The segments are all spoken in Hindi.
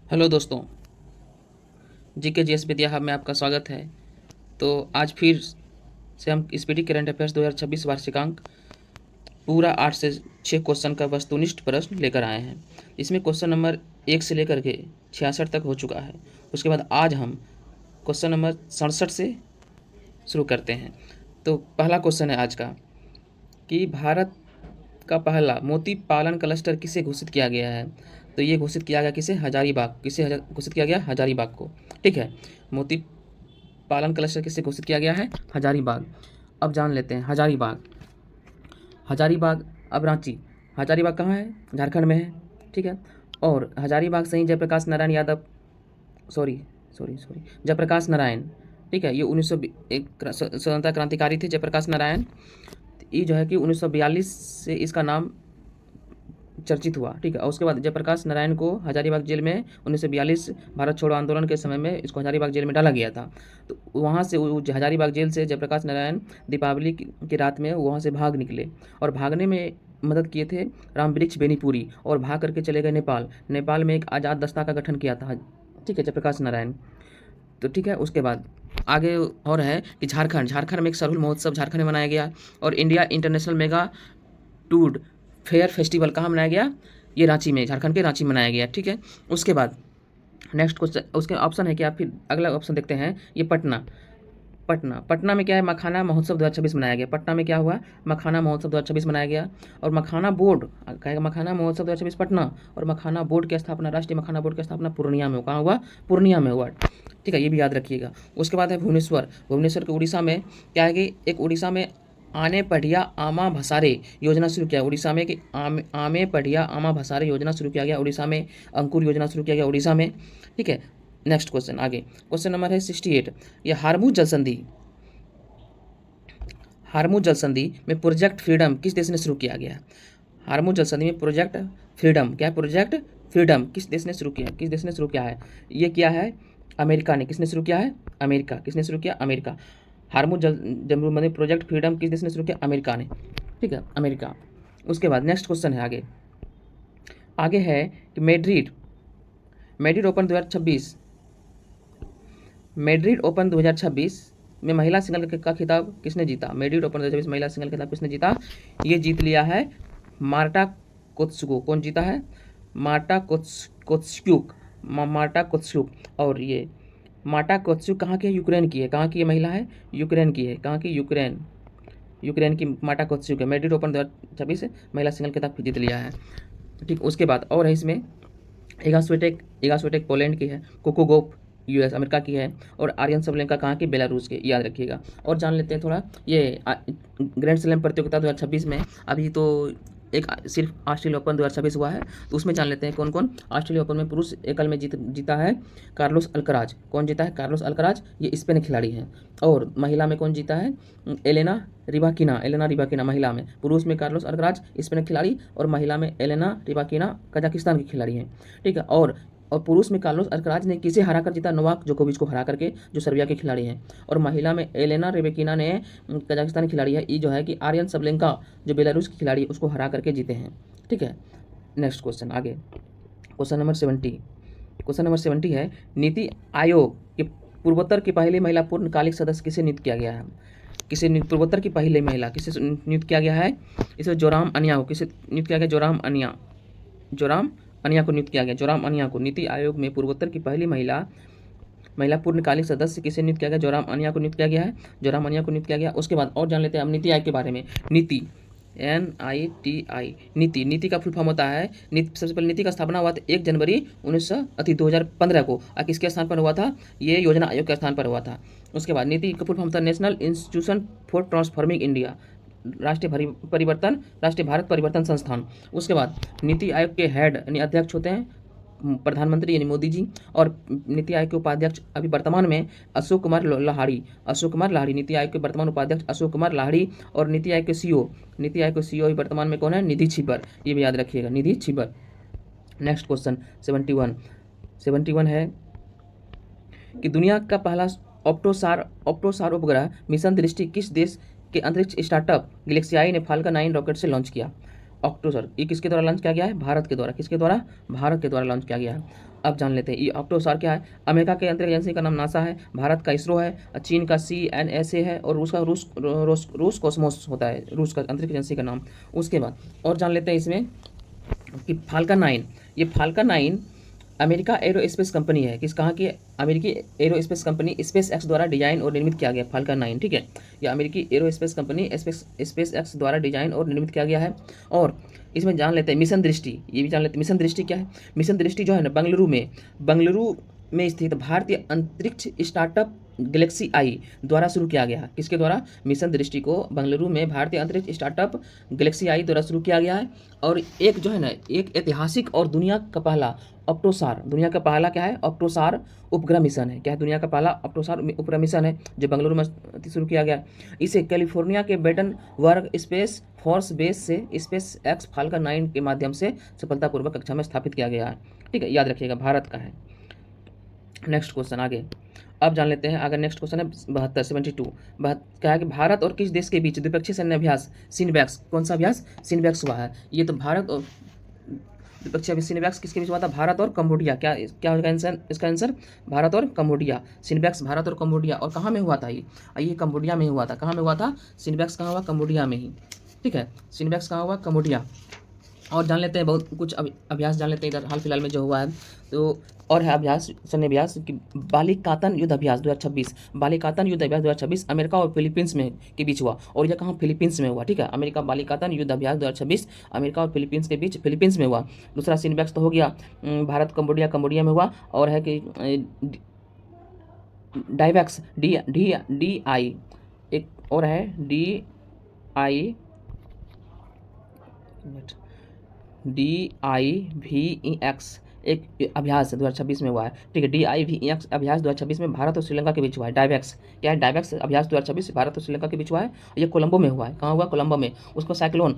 हेलो दोस्तों, जीके जीएस विद्या हब में आपका स्वागत है। तो आज फिर से हम स्पीडी करंट अफेयर्स 2026 वार्षिकांक पूरा 8 से 6 क्वेश्चन का वस्तुनिष्ठ प्रश्न लेकर आए हैं। इसमें क्वेश्चन नंबर 1 से लेकर के 66 तक हो चुका है। उसके बाद आज हम क्वेश्चन नंबर 67 से शुरू करते हैं। तो पहला क्वेश्चन है आज का कि भारत का पहला मोती पालन क्लस्टर किसे घोषित किया गया है। तो ये घोषित किया गया किसे? हजारीबाग। घोषित किया गया? हजारीबाग को। ठीक है, मोती पालन क्लस्टर किसे घोषित किया गया है? हजारीबाग। अब जान लेते हैं हजारीबाग। हजारीबाग अब रांची। हजारीबाग कहाँ है? झारखंड में है। ठीक है, और हजारीबाग से ही Jayaprakash Narayan Yadav, sorry sorry sorry Jayaprakash Narayan, ठीक है, ये 1901 स्वतंत्रता क्रांतिकारी थे जयप्रकाश नारायण। ये जो है कि 1942 से इसका नाम चर्चित हुआ। ठीक है, और उसके बाद जयप्रकाश नारायण को हजारीबाग जेल में 1942 भारत छोड़ो आंदोलन के समय में इसको हजारीबाग जेल में डाला गया था। तो वहाँ से हजारीबाग जेल से जयप्रकाश नारायण दीपावली की रात में वहाँ से भाग निकले और भागने में मदद किए थे रामवृक्ष बेनीपुरी, और भाग करके चले गए नेपाल। नेपाल में एक आज़ाद दस्ता का गठन किया था, ठीक है, जयप्रकाश नारायण। तो ठीक है, उसके बाद आगे और है कि झारखंड में एक सरहुल महोत्सव झारखंड में मनाया गया, और इंडिया इंटरनेशनल मेगा टूड फेयर फेस्टिवल कहाँ मनाया गया? ये रांची में, झारखंड के रांची में मनाया गया। ठीक है, उसके बाद नेक्स्ट क्वेश्चन, उसके ऑप्शन है कि आप फिर अगला ऑप्शन देखते हैं। ये पटना में क्या है? मखाना महोत्सव 2026 मनाया गया। पटना में क्या हुआ? मखाना महोत्सव 2026 मनाया गया। और मखाना बोर्ड कहेगा, मखाना महोत्सव 2026 पटना, और मखाना बोर्ड की स्थापना, राष्ट्रीय मखाना बोर्ड की स्थापना पूर्णिया में। कहाँ हुआ? पूर्णिया में हुआ। ठीक है, ये भी याद रखिएगा। उसके बाद है भुवनेश्वर के उड़ीसा में क्या है कि एक उड़ीसा में आने पढ़िया आमा भसारे योजना शुरू किया उड़ीसा में, कि आमे पढ़िया आमा भसारे योजना शुरू किया गया उड़ीसा में। अंकुर योजना शुरू किया गया उड़ीसा में। ठीक है, नेक्स्ट क्वेश्चन आगे, क्वेश्चन नंबर है 68। ये हारमू जल संधि में प्रोजेक्ट फ्रीडम किस देश ने शुरू किया गया? हारमू जल संधि में प्रोजेक्ट फ्रीडम, क्या है? प्रोजेक्ट फ्रीडम किस देश ने शुरू किया है? ये किया है अमेरिका ने। किसने शुरू किया है? अमेरिका। किसने शुरू किया? अमेरिका। हारमू जल जमरूमंदी प्रोजेक्ट फ्रीडम किस देश ने शुरू किया? अमेरिका ने। ठीक है, अमेरिका। उसके बाद नेक्स्ट क्वेश्चन है आगे है कि मैड्रिड ओपन 2026 में महिला सिंगल का खिताब किसने जीता? मैड्रिड ओपन 2026 महिला सिंगल खिताब किसने जीता? ये जीत लिया है मार्टा कोत्सुको। कौन जीता है? मार्टा कोत्स्युक। और ये मार्टा कोत्स्युक कहाँ की है? यूक्रेन की है। कहाँ की ये महिला है? यूक्रेन की है। कहाँ की? यूक्रेन की मार्टा कोत्स्युक है। मैड्रिड ओपन 2026 महिला सिंगल खिताब जीत लिया है। ठीक, उसके बाद और है इसमें इगा स्विटेक पोलैंड की है। कोको गोफ यूएस अमेरिका की है। और आर्यन सबलेंका कहाँ की? बेलारूस के। याद रखिएगा। और जान लेते हैं थोड़ा ये ग्रैंड स्लैम प्रतियोगिता 2026 में अभी तो एक सिर्फ ऑस्ट्रेलिया ओपन 2026 हुआ है, तो उसमें जान लेते हैं कौन कौन। ऑस्ट्रेलिया ओपन में पुरुष एकल में जीता है कार्लोस अल्कराज। कौन जीता है? कार्लोस अल्कराज, ये स्पेन खिलाड़ी हैं। और महिला में कौन जीता है? एलेना रिबाकिना महिला में। पुरुष में कार्लोस अल्कराज स्पेन खिलाड़ी, और महिला में एलेना रिबाकिना कजाकिस्तान की खिलाड़ी हैं। ठीक है, और पुरुष में कार्लोस अल्कराज ने किसे हरा कर जीता? नोवाक जोकोविच को हरा करके, जो सर्बिया के खिलाड़ी हैं। और महिला में एलेना रेबेकिना ने, कजाकिस्तान की खिलाड़ी है, ये जो है कि आर्यन सबलेंका जो बेलारूस की खिलाड़ी, उसको हरा करके जीते हैं। ठीक है, नेक्स्ट क्वेश्चन आगे, क्वेश्चन नंबर 70 है नीति आयोग के पूर्वोत्तर की पहली महिला पूर्णकालिक सदस्य किसे नियुक्त किया गया है? पूर्वोत्तर की पहली महिला किसे नियुक्त किया गया है? इसे जोराम अनिया को। किसे नियुक्त किया गया? जोराम अनिया को नियुक्त किया गया। जोराम अनिया को नीति आयोग में पूर्वोत्तर की पहली महिला पूर्णकालिक सदस्य किसे नियुक्त किया गया? जोराम अनिया को नियुक्त किया गया है। जोराम अनिया को नियुक्त किया गया। उसके बाद और जान लेते हैं हम नीति आयोग के बारे में। नीति नीति का फुल फॉर्म होता है सबसे पहले नीति का स्थापना हुआ था 1 जनवरी 2015 को। किसके स्थान पर हुआ था? ये योजना आयोग के स्थान पर हुआ था। उसके बाद नीति का फुल फॉर्म था national institution for transforming India, राष्ट्रीय भारत परिवर्तन संस्थान। उसके बाद नीति आयोग के हेड यानी अध्यक्ष होते हैं प्रधानमंत्री यानी मोदी जी, और नीति आयोग के उपाध्यक्ष अभी वर्तमान में अशोक कुमार लाहिड़ी। नीति आयोग के वर्तमान उपाध्यक्ष अशोक कुमार लाहिड़ी। और नीति आयोग के सीईओ अभी वर्तमान में कौन है? निधि छिब्बर। ये भी याद रखिएगा, निधि छिब्बर। नेक्स्ट क्वेश्चन 71 है कि दुनिया का पहला ऑप्टोसार उपग्रह मिशन दृष्टि किस देश के अंतरिक्ष स्टार्टअप गैलेक्सीआई ने फाल्कन 9 रॉकेट से लॉन्च किया? ऑक्टोसर, ये किसके द्वारा लॉन्च किया गया है? भारत के द्वारा। किसके द्वारा? भारत के द्वारा लॉन्च किया गया है। अब जान लेते हैं ये ऑक्टोसार क्या है। अमेरिका के अंतरिक्ष एजेंसी का नाम नासा है, भारत का इसरो है, चीन का CNSA है और रूस का रूस कॉस्मोस होता है, रूस का अंतरिक्ष एजेंसी का नाम। उसके बाद और जान लेते हैं इसमें कि फाल्कन 9, ये फाल्कन 9 अमेरिका एरोस्पेस कंपनी है, किस कहाँ की अमेरिकी एरोस्पेस कंपनी स्पेस एक्स द्वारा डिजाइन और निर्मित किया गया फाल्कन 9, ठीक है। यह अमेरिकी एरोस्पेस कंपनी स्पेस एक्स द्वारा डिजाइन और निर्मित किया गया है। और इसमें जान लेते हैं मिशन दृष्टि, ये भी जान लेते हैं मिशन दृष्टि क्या है। मिशन दृष्टि जो है ना बंगलुरु में स्थित भारतीय अंतरिक्ष स्टार्टअप गैलेक्सी आई द्वारा शुरू किया गया है। किसके द्वारा? मिशन दृष्टि को बेंगलुरु में भारतीय अंतरिक्ष स्टार्टअप गैलेक्सी आई द्वारा शुरू किया गया है। और एक जो है ना एक ऐतिहासिक और दुनिया का पहला ऑप्टोसार, दुनिया का पहला क्या है? ऑप्टोसार उपग्रह मिशन है। क्या है? दुनिया का पहला ऑप्टोसार उपग्रह मिशन है जो बेंगलुरु में शुरू किया गया। इसे कैलिफोर्निया के बेटन वर्ग स्पेस फोर्स बेस से स्पेस एक्स फाल्कन 9 के माध्यम से सफलतापूर्वक कक्षा में स्थापित किया गया है, ठीक है। याद रखिएगा भारत का है। नेक्स्ट क्वेश्चन आगे अब जान लेते हैं। अगर नेक्स्ट क्वेश्चन है 72 क्या है कि भारत और किस देश के बीच द्विपक्षीय सैन्य अभ्यास सिनबैक्स, कौन सा अभ्यास? सिनबैक्स हुआ है। ये तो भारत और द्विपक्षीय सिनबैक्स किसके बीच हुआ था? भारत और कंबोडिया। क्या होगा आंसर? इसका आंसर भारत और कंबोडिया। सिनबैक्स भारत और कंबोडिया। और कहाँ में हुआ था ये कंबोडिया में हुआ था। कहाँ में हुआ था? सिनबैक्स कहाँ हुआ? कंबोडिया में ही, ठीक है। सिनबैक्स कहाँ हुआ? कंबोडिया। और जान लेते हैं बहुत कुछ अभ्यास जान लेते हैं इधर हाल फिलहाल में जो हुआ है। तो और है अभ्यास सैन्य अभ्यास कि बालिकातन युद्ध अभ्यास 2026, बालिकातन युद्ध अभ्यास 2026 अमेरिका और फिलीपींस में के बीच हुआ। और यह कहाँ? फिलीपींस में हुआ, ठीक है। अमेरिका बालिकातन युद्ध अभ्यास 2026 अमेरिका और फिलीपींस के बीच फिलीपींस में हुआ। दूसरा सिनबैक्स तो हो गया भारत कंबोडिया में हुआ। और है कि डाइवैक्स DI एक और है DIVEX एक अभ्यास 2026 में हुआ है, ठीक है। DIVEX अभ्यास 2026 में भारत और श्रीलंका के बीच हुआ है। डाइवैक्स क्या है? डाइवैक्स अभ्यास 2026 भारत और श्रीलंका के बीच हुआ है। ये कोलंबो में हुआ है। कहाँ हुआ? कोलंबो में। उसको साइक्लोन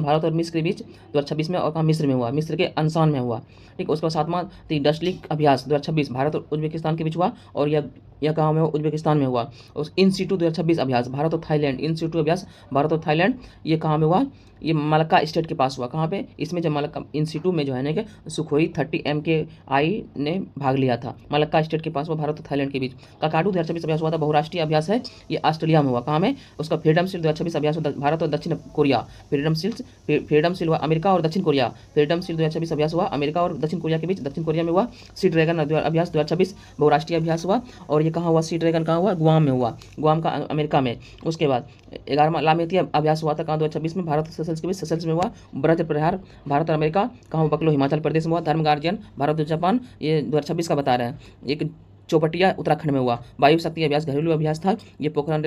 भारत और मिस्र के बीच 2026 में। और कहाँ? मिस्र में हुआ, मिस्र के अंसान में हुआ, ठीक है। उसका सातवां डस्लिक अभ्यास 2026 भारत और उज्बेकिस्तान के बीच हुआ। और यह कहाँ में हुआ? उज्बेकिस्तान में हुआ। उस इन सीटू 2026 अभ्यास भारत और थाईलैंड, इन सीटू अभ्यास भारत और थाईलैंड, ये कहाँ में हुआ? ये मलक्का स्टेट के पास हुआ। कहाँ पे? इसमें जब मलक्का इंस्टीट्यूट में जो है ना कि सुखोई 30 MKI ने भाग लिया था। मलक्का स्टेट के पास हुआ भारत और थाईलैंड के बीच। काकाडू 2026 अभ्यास हुआ था, बहुराष्ट्रीय अभ्यास है, ये ऑस्ट्रेलिया में हुआ। कहाँ में? उसका फ्रीडम शील्ड 2026 अभ्यास हुआ भारत और दक्षिण कोरिया। फ्रीडम शील्ड हुआ अमेरिका और दक्षिण कोरिया। फ्रीडम शील्ड 2026 अभ्यास हुआ अमेरिका और दक्षिण कोरिया के बीच, दक्षिण कोरिया में हुआ। सी ड्रैगन अभ्यास 2026 बहुराष्ट्रीय अभ्यास हुआ। और ये कहाँ हुआ? सी ड्रैगन कहाँ हुआ? गुआम में हुआ, गुआम का अमेरिका में। उसके बाद 11वां लामेती अभ्यास हुआ था कहाँ? 2026 में भारत और सेशल्स के बीच, सेशल्स में हुआ। ब्रज प्रहार भारत और अमेरिका कहाँ हुआ? बकलो हिमाचल प्रदेश में हुआ। धर्म गार्जियन भारत और जापान, ये 2026 का बता रहे हैं। एक चौपटिया उत्तराखंड में हुआ। वायु शक्ति अभ्यास घरेलू अभ्यास था, ये पोखरण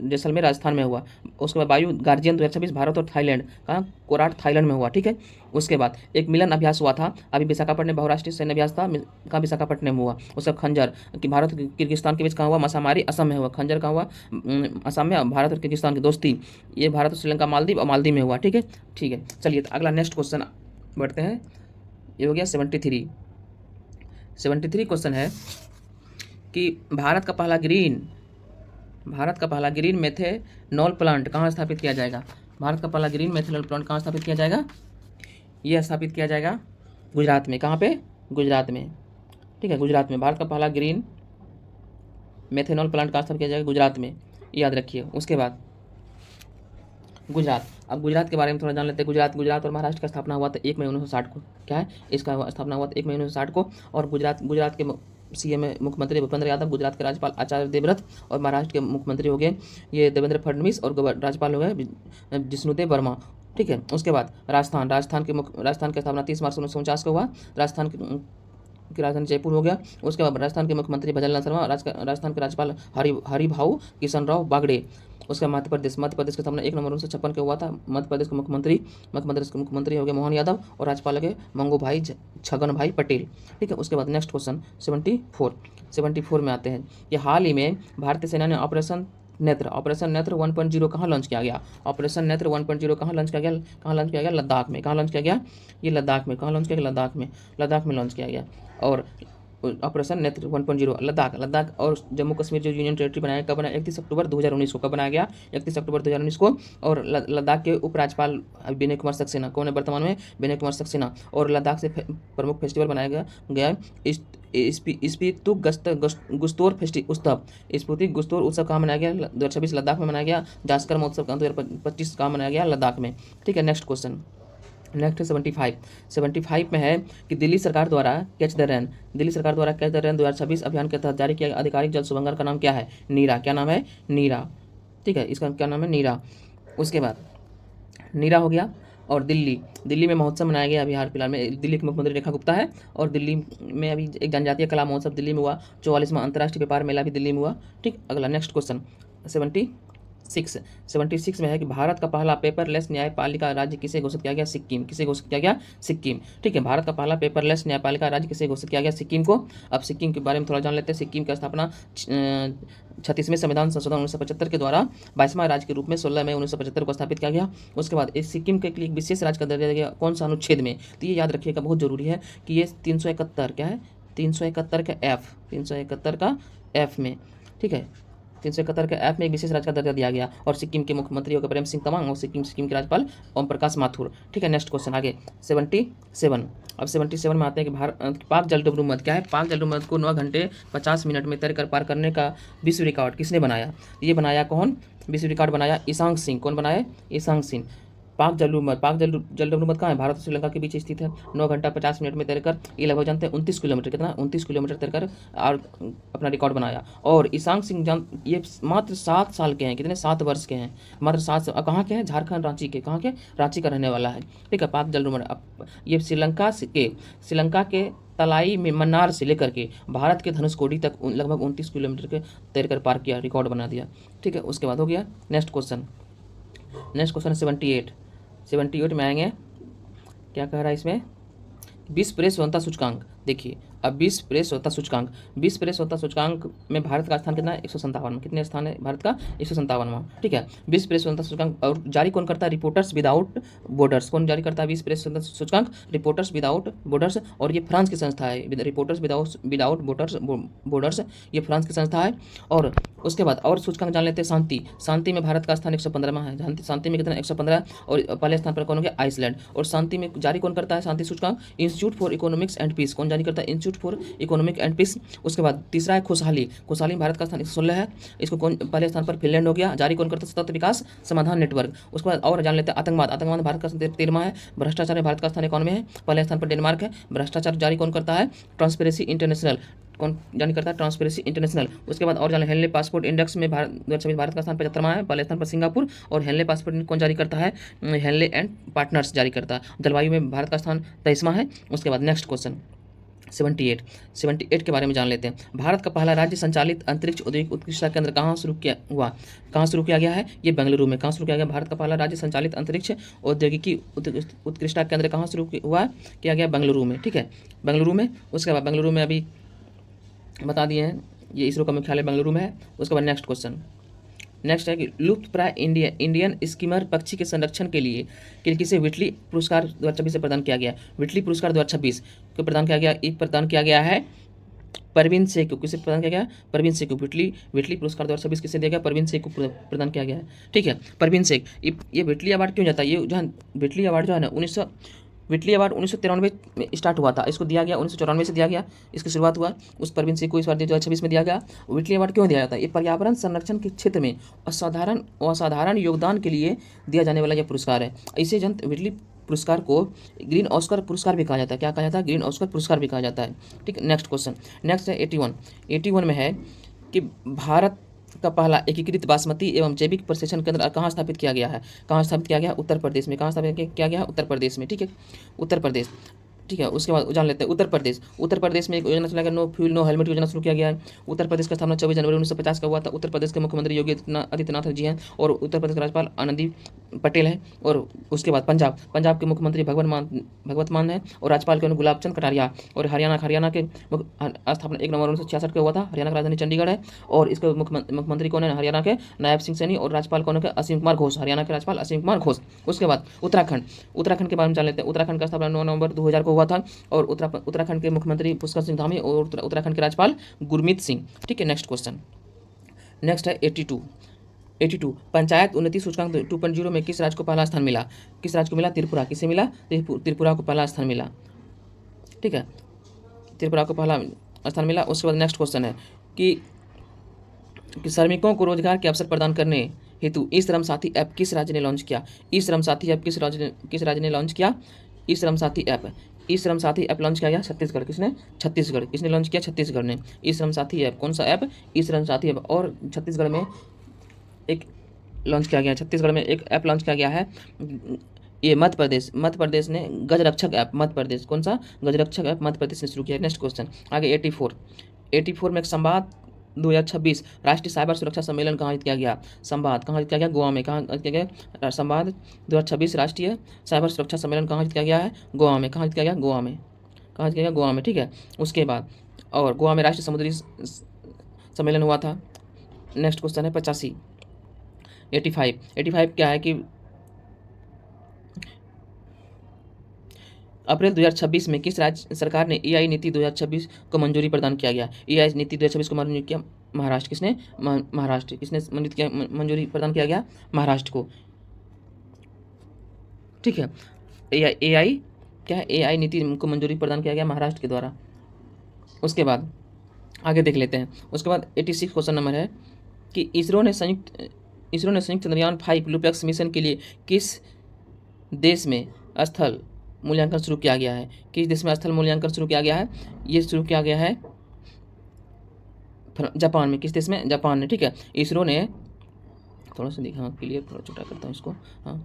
जैसलमेर राजस्थान में हुआ। उसके बाद वायु गार्जियन 2026 भारत और थाईलैंड, कहाँ? कोराट थाईलैंड में हुआ, ठीक है। उसके बाद एक मिलन अभ्यास हुआ था अभी विशाखापट्टनम, बहुराष्ट्रीय सैन्य अभ्यास था कहाँ? विशाखापट्टनम में हुआ। उसका खंजर कि भारत और किर्गिस्तान के बीच कहाँ हुआ? मसामारी असम में हुआ। खंजर कहाँ हुआ? असम में। भारत और किर्गिस्तान की दोस्ती, ये भारत और श्रीलंका मालदीव और मालदीव में हुआ, ठीक है। ठीक है, चलिए तो अगला नेक्स्ट क्वेश्चन बढ़ते हैं। ये हो गया 73 क्वेश्चन है कि भारत का पहला ग्रीन मेथेनॉल प्लांट कहाँ स्थापित किया जाएगा? भारत का पहला ग्रीन मेथेनॉल प्लांट कहाँ स्थापित किया जाएगा? यह स्थापित किया जाएगा गुजरात में। कहाँ पे? गुजरात में, ठीक है, गुजरात में। भारत का पहला ग्रीन मेथेनॉल प्लांट कहाँ स्थापित किया जाएगा? गुजरात में, याद रखिए। उसके बाद गुजरात, अब गुजरात के बारे में थोड़ा जान लेते हैं। गुजरात और महाराष्ट्र का स्थापना हुआ था 1 मई 1960 को। क्या है? इसका स्थापना हुआ था 1 मई 1960 को। और गुजरात के CM मुख्यमंत्री भूपेंद्र यादव, गुजरात के राज्यपाल आचार्य देवव्रत, और महाराष्ट्र के मुख्यमंत्री हो गए ये देवेंद्र फडणवीस, और राज्यपाल हो गए जिष्णुदेव वर्मा, ठीक है। उसके बाद राजस्थान की स्थापना 30 मार्च 1949 को हुआ। राजस्थान की राजधानी जयपुर हो गया। उसके बाद राजस्थान के मुख्यमंत्री भजनलाल शर्मा, राजस्थान के राज्यपाल हरिभाऊ किशन राव बागड़े। उसका मध्य प्रदेश की स्थापना 1 नवंबर 1956 को हुआ था। मध्य प्रदेश के मुख्यमंत्री हो गए मोहन यादव, और राज्यपाल हो गए मंगू भाई छगन भाई पटेल, ठीक है। उसके बाद नेक्स्ट क्वेश्चन 74 में आते हैं कि हाल ही में भारतीय सेना ने ऑपरेशन नेत्र 1.0 कहाँ लॉन्च किया गया? ऑपरेशन नेत्र 1.0 कहाँ लॉन्च किया गया? लद्दाख में। कहाँ लॉन्च किया गया? ये लद्दाख में। कहाँ लॉन्च किया गया? लद्दाख में लॉन्च किया गया। और ऑपरेशन नेत्र 1.0। लद्दाख, लद्दाख और जम्मू कश्मीर जो यूनियन टेरिटरी बनाया कब बना, 31 अक्टूबर 2019 को। कब बनाया गया? 31 अक्टूबर 2019 को। और लद्दाख के उपराज्यपाल विनय कुमार सक्सेना कौन है वर्तमान में? विनय कुमार सक्सेना। और लद्दाख से प्रमुख फेस्टिवल बनाया गया स्पीतुक गुस्तोर उत्सव। स्पुतिक गुस्तोर उत्सव कहाँ मनाया गया? 2026 लद्दाख में मनाया गया। जास्कर महोत्सव 2025 कहाँ मनाया गया? लद्दाख में। ठीक है, नेक्स्ट क्वेश्चन। नेक्स्ट है 75 में है कि दिल्ली सरकार द्वारा कैच द रैन 2026 अभियान के तहत जारी किया गया आधिकारिक जल सुबंगर का नाम क्या है? नीरा। क्या नाम है? नीरा। ठीक है, इसका क्या नाम है? नीरा। उसके बाद नीरा हो गया। और दिल्ली में महोत्सव मनाया गया अभी हाल फिलहाल में। दिल्ली के मुख्यमंत्री रेखा गुप्ता है। और दिल्ली में अभी एक जनजातीय कला महोत्सव दिल्ली में हुआ। 44वां अंतर्राष्ट्रीय व्यापार मेला भी दिल्ली में हुआ। ठीक, अगला नेक्स्ट क्वेश्चन 76 में है कि भारत का पहला पेपरलेस न्यायपालिका राज्य किसे घोषित किया गया? सिक्किम। किसे घोषित किया गया? सिक्किम। ठीक है, भारत का पहला पेपरलेस न्यायपालिका राज्य किसे घोषित किया गया? सिक्किम को। अब सिक्किम के बारे में थोड़ा जान लेते हैं। सिक्किम की स्थापना 36वें संविधान संशोधन 1975 के द्वारा 22वां राज्य के रूप में 16 मई 1975 को स्थापित किया गया। उसके बाद इस सिक्किम के लिए एक विशेष राज्य का दर्जा दिया गया। कौन सा अनुच्छेद में? तो ये याद रखिएगा, बहुत जरूरी है कि ये 371 क्या है? 371 का एफ में। ठीक है, 371 के ऐप में एक विशेष राज्य का दर्जा दिया गया। और सिक्किम के मुख्यमंत्री होकर प्रेम सिंह तमांग और सिक्किम के राज्यपाल ओम प्रकाश माथुर। ठीक है, नेक्स्ट क्वेश्चन आगे 77। अब 77 में आते हैं कि पाक जलडमरू मध क्या है? पाक जलडमरू मध को 9 घंटे 50 मिनट में तैरकर पार करने का विश्व रिकॉर्ड किसने बनाया? ये बनाया कौन? विश्व रिकॉर्ड बनाया ईशांग सिंह। कौन बनाया? ईशांग सिंह। पाक जलडमरू मध कहाँ है? भारत और श्रीलंका के बीच स्थित है। 9 घंटा 50 मिनट में तैरकर ये लगभग जानते हैं 29 किलोमीटर, कितना? 29 किलोमीटर तैरकर और अपना रिकॉर्ड बनाया। और ईशांग सिंह ये मात्र 7 साल के हैं। कितने? 7 वर्ष के हैं, मात्र 7। कहाँ के हैं? झारखंड, रांची के। कहाँ के? रांची का रहने वाला है। ठीक है, पाक जलडमरू मध ये श्रीलंका के तलाई में मन्नार से लेकर के भारत के धनुषकोडी तक लगभग 29 किलोमीटर के तैरकर पार किया, रिकॉर्ड बना दिया। ठीक है, उसके बाद हो गया नेक्स्ट क्वेश्चन 78 में आएंगे। क्या कह रहा है इसमें? विश्व प्रेस स्वतंत्रता सूचकांक। देखिए, अब विश्व प्रेस स्वतंत्रता सूचकांक में भारत का स्थान कितना है? 157। कितने स्थान है भारत का? 157वां। ठीक है, विश्व प्रेस स्वतंत्रता सूचकांक और जारी कौन करता है? Reporters without borders. कौन जारी करता है विश्व प्रेस स्वतंत्रता सूचकांक? Reporters without borders. और ये फ्रांस की संस्था है। रिपोर्टर्स विदाउट बॉर्डर्स ये फ्रांस की संस्था है। और उसके बाद और सूचकांक जान लेते हैं। शांति में भारत का स्थान 115वां है। शांति में कितना? 115। और पहले स्थान पर कौन हो गया? आइसलैंड। और शांति में जारी कौन करता है शांति सूचकांक? Institute for Economics and Peace. कौन जारी करता है? Institute for Economic and Peace. उसके बाद तीसरा है खुशहाली में भारत का स्थान 116 है। इसको कौन पहले स्थान पर? फिनलैंड हो गया। जारी कौन करता है? सतत विकास समाधान नेटवर्क। उसके बाद और जान लेते हैं आतंकवाद में भारत का स्थान 13वां है। भ्रष्टाचार में भारत का स्थान 91 है। पहले स्थान पर डेनमार्क है। भ्रष्टाचार जारी कौन करता है? Transparency international. कौन जारी करता है? Transparency international. उसके बाद और जान हेनले पासपोर्ट इंडेक्स में भारत 2026 भारत का स्थान 75वां है। पहले स्थान पर सिंगापुर। और हेनले पासपोर्ट कौन जारी करता है? हेनले एंड पार्टनर्स जारी करता है। जलवायु में भारत का स्थान 23वां है। उसके बाद नेक्स्ट क्वेश्चन 78 के बारे में जान लेते हैं। भारत का पहला राज्य संचालित अंतरिक्ष औद्योगिक उत्कृष्टता केंद्र कहाँ शुरू किया गया है? ये बेंगलुरु में। कहाँ शुरू किया गया? भारत का पहला राज्य संचालित अंतरिक्ष औद्योगिकी उत्कृष्टता केंद्र कहाँ शुरू किया गया? बेंगलुरु में। ठीक है, बेंगलुरु में। उसके बाद बेंगलुरु में अभी बता दिए हैं, ये इसरो का मुख्यालय बेंगलुरु में है। उसके बाद नेक्स्ट है कि लुप्त प्राय इंडियन स्कीमर पक्षी के संरक्षण के लिए किसे व्हिटली पुरस्कार 2026 से प्रदान किया गया? व्हिटली पुरस्कार 2026 को प्रदान किया गया है परवीन सेकू। किसे प्रदान किया गया? परवीन सेकू। व्हिटली पुरस्कार 2026 किसे दिया गया? परवीन सेकू प्रदान किया गया है। ठीक है, परवीन सेक। ये व्हिटली अवार्ड क्यों जाता है? ये जो व्हिटली अवार्ड जो है ना व्हिटली अवार्ड 1993 में स्टार्ट हुआ था। इसको दिया गया 1994 से दिया गया, इसकी शुरुआत हुआ। उस परवीन सिंह को इस बार 2026 में दिया गया। व्हिटली अवार्ड क्यों दिया जाता है? ये पर्यावरण संरक्षण के क्षेत्र में असाधारण योगदान के लिए दिया जाने वाला यह पुरस्कार है। इसे व्हिटली पुरस्कार को ग्रीन ऑस्कर पुरस्कार भी कहा जाता है। क्या कहा जाता है? ग्रीन ऑस्कर पुरस्कार भी कहा जाता है। ठीक है, नेक्स्ट क्वेश्चन नेक्स्ट है 81 में है कि भारत का पहला एकीकृत बासमती एवं जैविक प्रशिक्षण केंद्र कहाँ स्थापित किया गया है? उत्तर प्रदेश में। कहाँ स्थापित किया गया? उत्तर प्रदेश में। ठीक है, उत्तर प्रदेश। ठीक है, उसके बाद जान लेते हैं उत्तर प्रदेश में एक योजना चला गया, नो फ्यूल नो हेलमेट योजना शुरू किया गया है। उत्तर प्रदेश का स्थापना 24 जनवरी 1950 का हुआ था। उत्तर प्रदेश के मुख्यमंत्री योगी आदित्यनाथ जी हैं और उत्तर प्रदेश के राज्यपाल आनंदी पटेल हैं। और उसके बाद पंजाब के मुख्यमंत्री भगवत मान है और राज्यपाल के गुलाब चंद कटारिया। और हरियाणा के स्थापना 1 नवंबर 1966 का हुआ था। हरियाणा की राजधानी चंडीगढ़ है और इसके मुख्यमंत्री कौन है? हरियाणा के नायब सिंह सैनी। और राज्यपाल कौन है? असीम कुमार घोष। हरियाणा के राज्यपाल असीम कुमार घोष। उसके बाद उत्तराखंड के बारे में जान लेते हैं। उत्तराखंड का स्थापना 9 नवंबर 2000 को हुआ हुआ था, और उत्तराखंड के मुख्यमंत्री पुष्कर सिंह धामी और उत्तराखंड के राज्यपाल गुरमीत सिंह। ठीक है, नेक्स्ट क्वेश्चन। नेक्स्ट है 82 पंचायत उन्नति सूचकांक 2.0 में किस राज्य को पहला स्थान मिला? किस राज्य को मिला? त्रिपुरा। किसे मिला? त्रिपुरा को पहला स्थान मिला। ठीक है, त्रिपुरा को पहला स्थान मिला। उसके बाद नेक्स्ट क्वेश्चन है कि श्रमिकों को रोजगार के अवसर प्रदान करने हेतु ई श्रम साथी ऐप किस राज्य ने लॉन्च किया? ई श्रम साथी ऐप किस राज्य ने लॉन्च किया? ई श्रम साथी ऐप लॉन्च किया गया छत्तीसगढ़। किसने? छत्तीसगढ़। किसने लॉन्च किया? छत्तीसगढ़ ने। ई श्रम साथी ऐप, कौन सा ऐप? ई श्रम साथी ऐप। और छत्तीसगढ़ में एक लॉन्च किया गया, छत्तीसगढ़ में एक ऐप लॉन्च किया गया है, ये मध्य प्रदेश ने गजरक्षक ऐप, मध्य प्रदेश, कौन सा? गजरक्षक ऐप मध्य प्रदेश ने शुरू किया। नेक्स्ट क्वेश्चन आगे 84 में एक संवाद 2026 राष्ट्रीय साइबर सुरक्षा सम्मेलन कहाँ किया गया? संवाद कहाँ किया गया? गोवा में। कहाँ किया गया? संवाद 2026 राष्ट्रीय साइबर सुरक्षा सम्मेलन कहाँ किया गया है? गोवा में। कहाँ किया गया? गोवा में। कहाँ किया गया? गोवा में। ठीक है, उसके बाद और गोवा में राष्ट्रीय समुद्री सम्मेलन हुआ था। नेक्स्ट क्वेश्चन है 85 क्या है कि अप्रैल 2026 में किस राज्य सरकार ने एआई नीति 2026 को मंजूरी प्रदान किया गया? एआई नीति 2026 को मंजूरी किया महाराष्ट्र। किसने? महाराष्ट्र। किसने मंजूरी प्रदान किया गया? महाराष्ट्र को। ठीक है, एआई क्या है? एआई नीति को मंजूरी प्रदान किया गया महाराष्ट्र के द्वारा। उसके बाद आगे देख लेते हैं। उसके बाद 86 क्वेश्चन नंबर है कि इसरो ने संयुक्त चंद्रयान 5 लुपेक्स मिशन के लिए किस देश में स्थल मूल्यांकन शुरू किया गया है? किस देश में स्थल मूल्यांकन शुरू किया गया है? ये शुरू किया गया है जापान में। किस देश में? जापान ने। ठीक है, इसरो ने थोड़ा सा देखा क्लियर, थोड़ा छोटा करता हूँ इसको। हाँ,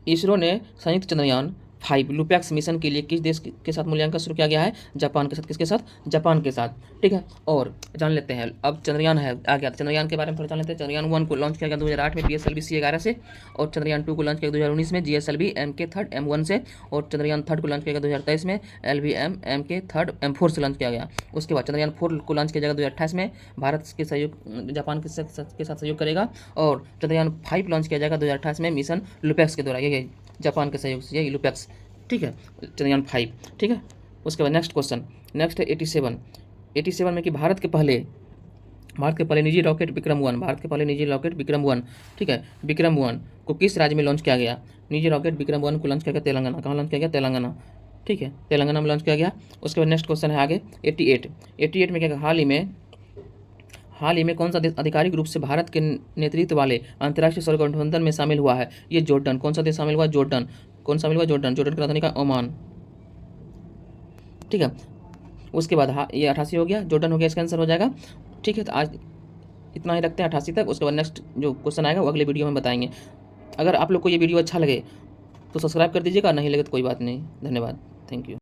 इसरो ने संयुक्त चंद्रयान 5 लुपेक्स मिशन के लिए किस देश के साथ मूल्यांकन शुरू किया गया है? जापान के साथ। किसके साथ? जापान के साथ। ठीक है, और जान लेते हैं अब चंद्रयान है आ गया, चंद्रयान के बारे में थोड़ा जान लेते हैं। चंद्रयान 1 को लॉन्च किया गया 2008 में PSLV C11 से, और चंद्रयान 2 को लॉन्च किया 2019 में GSLV MK3 M1 से, और चंद्रयान 3 को लॉन्च किया गया 2023 में LVM MK3 M4 से लॉन्च किया गया। उसके बाद चंद्रयान 4 को लॉन्च किया जाएगा 2028 में, भारत के सहयोग जापान के साथ सहयोग करेगा, और चंद्रयान 5 लॉन्च किया जाएगा 2028 में मिशन लुपेक्स के द्वारा, ये जापान के सहयोग से, ये लुपेक्स। ठीक है, चंद्रयान 5। ठीक है, उसके बाद नेक्स्ट क्वेश्चन, नेक्स्ट है 87 में कि भारत के पहले निजी रॉकेट विक्रम 1, भारत के पहले निजी रॉकेट विक्रम 1, ठीक है, विक्रम 1 को किस राज्य में लॉन्च किया गया? निजी रॉकेट विक्रम 1 को लॉन्च किया गया तेलंगाना। कहाँ लॉन्च किया गया? तेलंगाना। ठीक है, तेलंगाना में लॉन्च किया गया। उसके बाद नेक्स्ट क्वेश्चन है आगे 88 में क्या? हाल ही में कौन सा देश आधिकारिक रूप से भारत के नेतृत्व वाले अंतर्राष्ट्रीय सौर गठबंधन में शामिल हुआ है? ये जॉर्डन। कौन सा देश शामिल हुआ? जॉर्डन। कौन शामिल हुआ? जॉर्डन। जॉर्डन की राजधानी का ओमान। ठीक है, उसके बाद ये 88 हो गया, जॉर्डन हो गया, इसका आंसर हो जाएगा। ठीक है, तो आज इतना ही रखते हैं 88 तक। उसके बाद नेक्स्ट जो क्वेश्चन आएगा वो अगले वीडियो में बताएंगे। अगर आप लोग को ये वीडियो अच्छा लगे तो सब्सक्राइब कर दीजिएगा, नहीं लगे तो कोई बात नहीं। धन्यवाद, थैंक यू।